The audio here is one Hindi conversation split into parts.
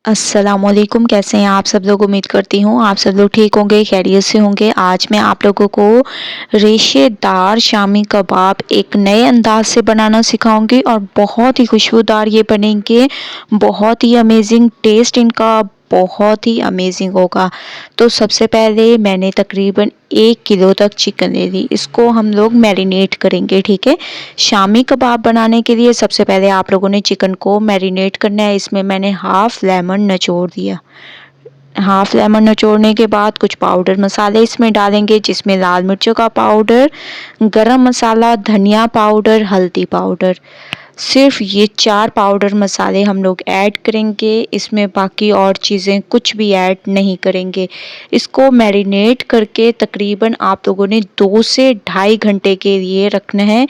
अस्सलामुअलैकुम, कैसे हैं आप सब लोग। उम्मीद करती हूँ आप सब लोग ठीक होंगे, खैरियत से होंगे। आज मैं आप लोगों को रेशेदार शामी कबाब एक नए अंदाज से बनाना सिखाऊंगी और बहुत ही खुशबूदार ये बनेंगे। बहुत ही अमेजिंग टेस्ट इनका बहुत ही अमेजिंग होगा। तो सबसे पहले मैंने तकरीबन 1 किलो तक चिकन ले ली, इसको हम लोग मैरिनेट करेंगे। ठीक है, शामी कबाब बनाने के लिए सबसे पहले आप लोगों ने चिकन को मैरिनेट करना है। इसमें मैंने हाफ लेमन निचोड़ दिया। हाफ लेमन निचोड़ने के बाद कुछ पाउडर मसाले इसमें डालेंगे, जिसमें लाल मिर्चों का पाउडर, गरम मसाला, धनिया पाउडर, हल्दी पाउडर। सिर्फ ये 4 पाउडर मसाले हम लोग ऐड करेंगे, इसमें बाकी और चीज़ें कुछ भी ऐड नहीं करेंगे। इसको मैरिनेट करके तकरीबन आप लोगों ने 2 से ढाई घंटे के लिए रखना है,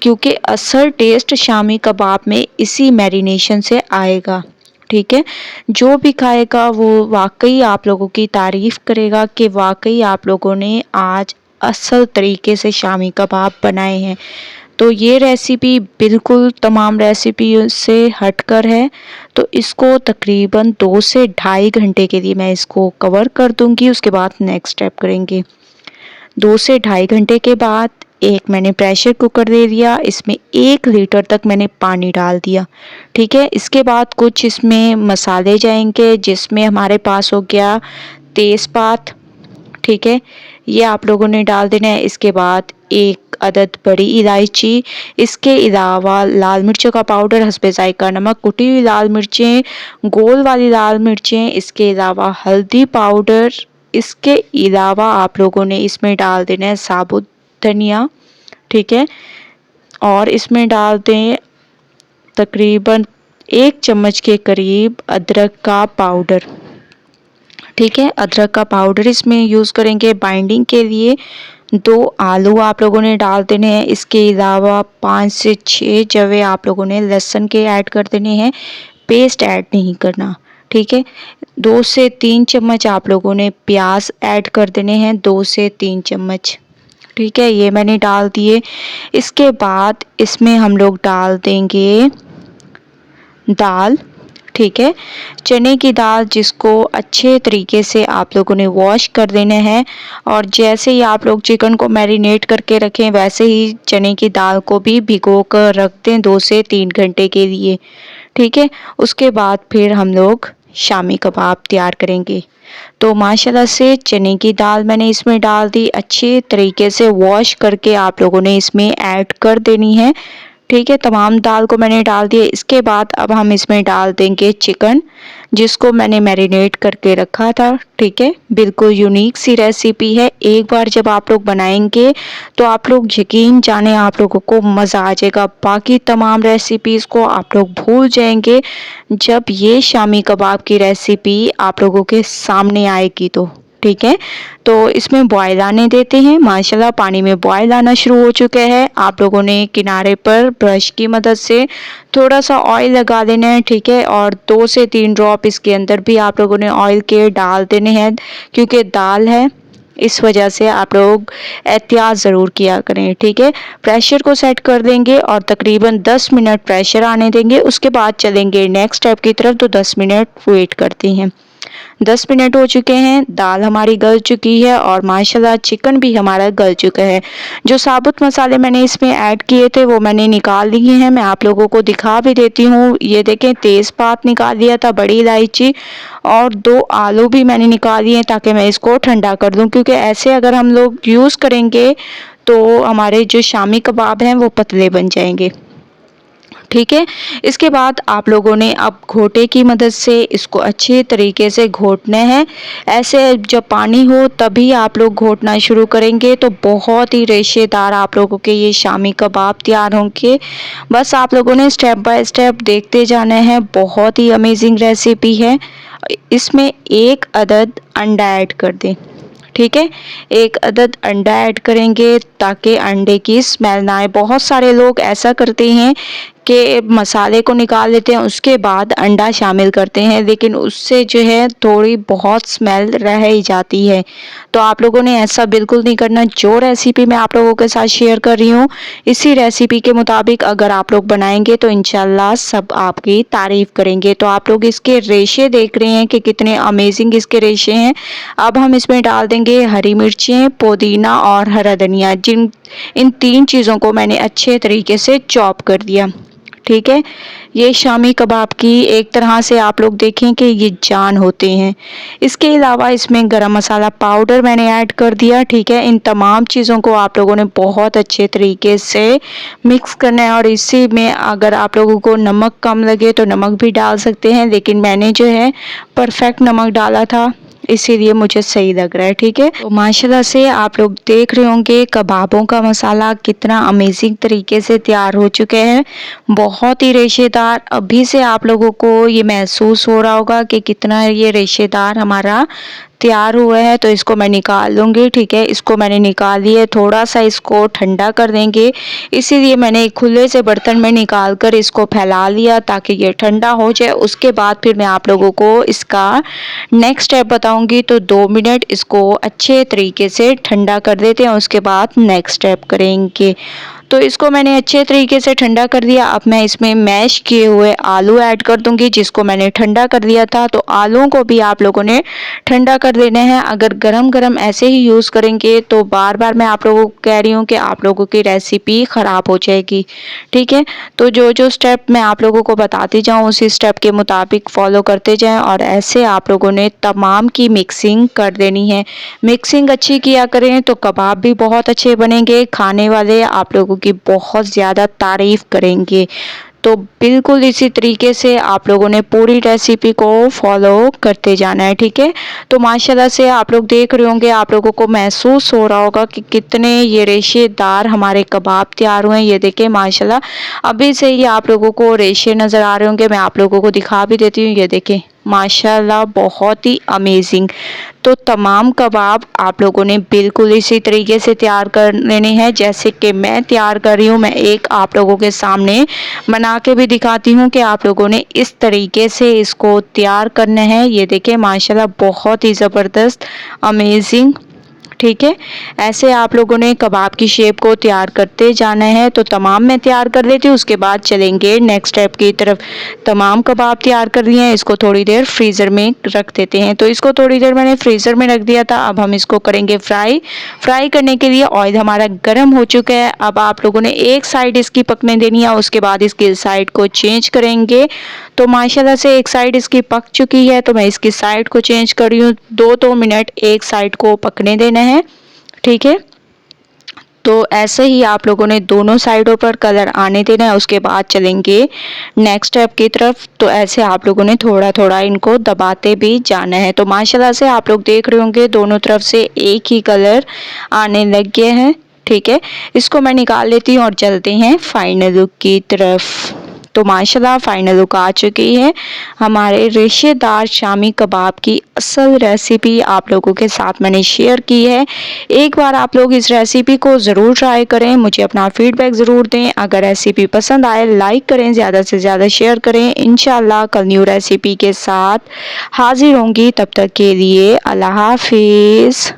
क्योंकि असल टेस्ट शामी कबाब में इसी मैरिनेशन से आएगा। ठीक है, जो भी खाएगा वो वाकई आप लोगों की तारीफ़ करेगा कि वाकई आप लोगों ने आज असल तरीके से शामी कबाब बनाए हैं। तो ये रेसिपी बिल्कुल तमाम रेसिपी से हटकर है, तो इसको तकरीबन 2 से ढाई घंटे के लिए मैं इसको कवर कर दूंगी। उसके बाद नेक्स्ट स्टेप करेंगे। 2 से ढाई घंटे के बाद एक मैंने प्रेशर कुकर ले लिया, इसमें 1 लीटर तक मैंने पानी डाल दिया। ठीक है, इसके बाद कुछ इसमें मसाले जाएंगे, जिसमें हमारे पास हो गया तेज़पात। ठीक है, ये आप लोगों ने डाल देना है। इसके बाद 1 अदद बड़ी इलायची, इसके अलावा लाल मिर्चों का पाउडर, हस्बे ज़ायका नमक, कुटी हुई लाल मिर्चें, गोल वाली लाल मिर्चें, इसके अलावा हल्दी पाउडर। इसके अलावा आप लोगों ने इसमें डाल देना है साबुत धनिया। ठीक है, और इसमें डाल दें तकरीबन 1 चम्मच के करीब अदरक का पाउडर। ठीक है, अदरक का पाउडर इसमें यूज़ करेंगे बाइंडिंग के लिए। 2 आलू आप लोगों ने डाल देने हैं। इसके अलावा 5 से 6 जवे आप लोगों ने लहसुन के ऐड कर देने हैं, पेस्ट ऐड नहीं करना। ठीक है, 2 से 3 चम्मच आप लोगों ने प्याज ऐड कर देने हैं, 2 से 3 चम्मच। ठीक है, ये मैंने डाल दिए। इसके बाद इसमें हम लोग डाल देंगे दाल। ठीक है, चने की दाल, जिसको अच्छे तरीके से आप लोगों ने वॉश कर देना है। और जैसे ही आप लोग चिकन को मैरिनेट करके रखें, वैसे ही चने की दाल को भी भिगो कर रख दें 2 से 3 घंटे के लिए। ठीक है, उसके बाद फिर हम लोग शामी कबाब तैयार करेंगे। तो माशाल्लाह से चने की दाल मैंने इसमें डाल दी, अच्छे तरीके से वॉश करके आप लोगों ने इसमें ऐड कर देनी है। ठीक है, तमाम दाल को मैंने डाल दिया। इसके बाद अब हम इसमें डाल देंगे चिकन, जिसको मैंने मैरिनेट करके रखा था। ठीक है, बिल्कुल यूनिक सी रेसिपी है। एक बार जब आप लोग बनाएंगे तो आप लोग यकीन जाने आप लोगों को मज़ा आ जाएगा। बाकी तमाम रेसिपीज़ को आप लोग भूल जाएंगे जब ये शामी कबाब की रेसिपी आप लोगों के सामने आएगी तो। ठीक है, तो इसमें बॉयल आने देते हैं। माशाल्लाह पानी में बॉयल आना शुरू हो चुका है। आप लोगों ने किनारे पर ब्रश की मदद से थोड़ा सा ऑयल लगा देना है। ठीक है, और 2 से 3 ड्रॉप इसके अंदर भी आप लोगों ने ऑयल के डाल देने हैं, क्योंकि दाल है, इस वजह से आप लोग एहतियात ज़रूर किया करें। ठीक है, प्रेशर को सेट कर देंगे और तकरीबन 10 मिनट प्रेशर आने देंगे। उसके बाद चलेंगे नेक्स्ट स्टेप की तरफ। तो 10 मिनट वेट करते हैं। 10 मिनट हो चुके हैं, दाल हमारी गल चुकी है और माशाल्लाह चिकन भी हमारा गल चुका है। जो साबुत मसाले मैंने इसमें ऐड किए थे वो मैंने निकाल लिए हैं, मैं आप लोगों को दिखा भी देती हूँ। ये देखें, तेज़पात निकाल लिया था, बड़ी इलायची, और 2 आलू भी मैंने निकाल लिए ताकि मैं इसको ठंडा कर दूँ, क्योंकि ऐसे अगर हम लोग यूज़ करेंगे तो हमारे जो शामी कबाब हैं वो पतले बन जाएंगे। ठीक है, इसके बाद आप लोगों ने अब घोटे की मदद से इसको अच्छे तरीके से घोटना है। ऐसे जब पानी हो तभी आप लोग घोटना शुरू करेंगे, तो बहुत ही रेशेदार आप लोगों के ये शामी कबाब तैयार होंगे। बस आप लोगों ने स्टेप बाय स्टेप देखते जाना है। बहुत ही अमेजिंग रेसिपी है। इसमें 1 अदद अंडा ऐड कर दें। ठीक है, 1 अदद अंडा ऐड करेंगे ताकि अंडे की स्मेल ना आए। बहुत सारे लोग ऐसा करते हैं के मसाले को निकाल लेते हैं, उसके बाद अंडा शामिल करते हैं, लेकिन उससे जो है थोड़ी बहुत स्मेल रह ही जाती है। तो आप लोगों ने ऐसा बिल्कुल नहीं करना। जो रेसिपी मैं आप लोगों के साथ शेयर कर रही हूँ, इसी रेसिपी के मुताबिक अगर आप लोग बनाएंगे तो इंशाल्लाह सब आपकी तारीफ करेंगे। तो आप लोग इसके रेशे देख रहे हैं कि कितने अमेजिंग इसके रेशे हैं। अब हम इसमें डाल देंगे हरी मिर्चें, पुदीना और हरा धनिया। इन 3 चीज़ों को मैंने अच्छे तरीके से चॉप कर दिया। ठीक है, ये शामी कबाब की एक तरह से आप लोग देखें कि ये जान होते हैं। इसके अलावा इसमें गरम मसाला पाउडर मैंने ऐड कर दिया। ठीक है, इन तमाम चीज़ों को आप लोगों ने बहुत अच्छे तरीके से मिक्स करना है, और इसी में अगर आप लोगों को नमक कम लगे तो नमक भी डाल सकते हैं, लेकिन मैंने जो है परफेक्ट नमक डाला था, इसीलिए मुझे सही लग रहा है। ठीक है, तो माशाल्लाह से आप लोग देख रहे होंगे कबाबों का मसाला कितना अमेजिंग तरीके से तैयार हो चुके हैं, बहुत ही रेशेदार। अभी से आप लोगों को ये महसूस हो रहा होगा कि कितना ये रेशेदार हमारा तैयार हुआ है। तो इसको मैं निकाल लूँगी। ठीक है, इसको मैंने निकाल लिया। थोड़ा सा इसको ठंडा कर देंगे, इसीलिए मैंने एक खुले से बर्तन में निकाल कर इसको फैला लिया ताकि ये ठंडा हो जाए। उसके बाद फिर मैं आप लोगों को इसका नेक्स्ट स्टेप बताऊंगी। तो 2 मिनट इसको अच्छे तरीके से ठंडा कर देते हैं, उसके बाद नेक्स्ट स्टेप करेंगे। तो इसको मैंने अच्छे तरीके से ठंडा कर दिया। अब मैं इसमें मैश किए हुए आलू ऐड कर दूंगी, जिसको मैंने ठंडा कर दिया था। तो आलूओं को भी आप लोगों ने ठंडा कर देना है। अगर गरम गरम ऐसे ही यूज़ करेंगे तो बार बार मैं आप लोगों को कह रही हूँ कि आप लोगों की रेसिपी ख़राब हो जाएगी। ठीक है, तो जो जो स्टेप मैं आप लोगों को बताती जाऊँ उसी स्टेप के मुताबिक फॉलो करते जाएं, और ऐसे आप लोगों ने तमाम की मिक्सिंग कर देनी है। मिक्सिंग अच्छी किया करें तो कबाब भी बहुत अच्छे बनेंगे, खाने वाले आप लोगों की बहुत ज़्यादा तारीफ़ करेंगे। तो बिल्कुल इसी तरीके से आप लोगों ने पूरी रेसिपी को फॉलो करते जाना है। ठीक है, तो माशाल्लाह से आप लोग देख रहे होंगे, आप लोगों को महसूस हो रहा होगा कि कितने ये रेशेदार हमारे कबाब तैयार हुए हैं। ये देखें माशाल्लाह, अभी से ही आप लोगों को रेशे नज़र आ रहे होंगे। मैं आप लोगों को दिखा भी देती हूँ। ये देखें माशाल्लाह, बहुत ही अमेजिंग। तो तमाम कबाब आप लोगों ने बिल्कुल इसी तरीके से तैयार कर लेने हैं जैसे कि मैं तैयार कर रही हूँ। मैं एक आप लोगों के सामने बना के भी दिखाती हूँ कि आप लोगों ने इस तरीके से इसको तैयार करना है। ये देखें माशाल्लाह, बहुत ही ज़बरदस्त अमेजिंग। ठीक है, ऐसे आप लोगों ने कबाब की शेप को तैयार करते जाना है। तो तमाम मैं तैयार कर लेती हूँ, उसके बाद चलेंगे नेक्स्ट स्टेप की तरफ। तमाम कबाब तैयार कर लिए हैं, इसको थोड़ी देर फ्रीज़र में रख देते हैं। तो इसको थोड़ी देर मैंने फ्रीज़र में रख दिया था। अब हम इसको करेंगे फ्राई करने के लिए ऑयल हमारा गर्म हो चुका है। अब आप लोगों ने एक साइड इसकी पकने देनी है, उसके बाद इसकी साइड को चेंज करेंगे। तो माशाल्लाह से एक साइड इसकी पक चुकी है, तो मैं इसकी साइड को चेंज कर रही हूँ। 2-2 मिनट एक साइड को पकने देना है। ठीक है, तो ऐसे ही आप लोगों ने दोनों साइडों पर कलर आने देना है। उसके बाद चलेंगे नेक्स्ट स्टेप की तरफ। तो ऐसे आप लोगों ने थोड़ा थोड़ा इनको दबाते भी जाना है। तो माशाल्लाह से आप लोग देख रहे होंगे दोनों तरफ से एक ही कलर आने लग गए हैं। ठीक है, इसको मैं निकाल लेती हूँ और चलते हैं फाइनल लुक की तरफ। तो माशाल्लाह फाइनल लुक आ चुकी है। हमारे रेशेदार शामी कबाब की असल रेसिपी आप लोगों के साथ मैंने शेयर की है। एक बार आप लोग इस रेसिपी को ज़रूर ट्राई करें, मुझे अपना फीडबैक ज़रूर दें। अगर रेसिपी पसंद आए लाइक करें, ज़्यादा से ज़्यादा शेयर करें। इंशाल्लाह कल न्यू रेसिपी के साथ हाजिर होंगी। तब तक के लिए अल्लाह हाफिज़।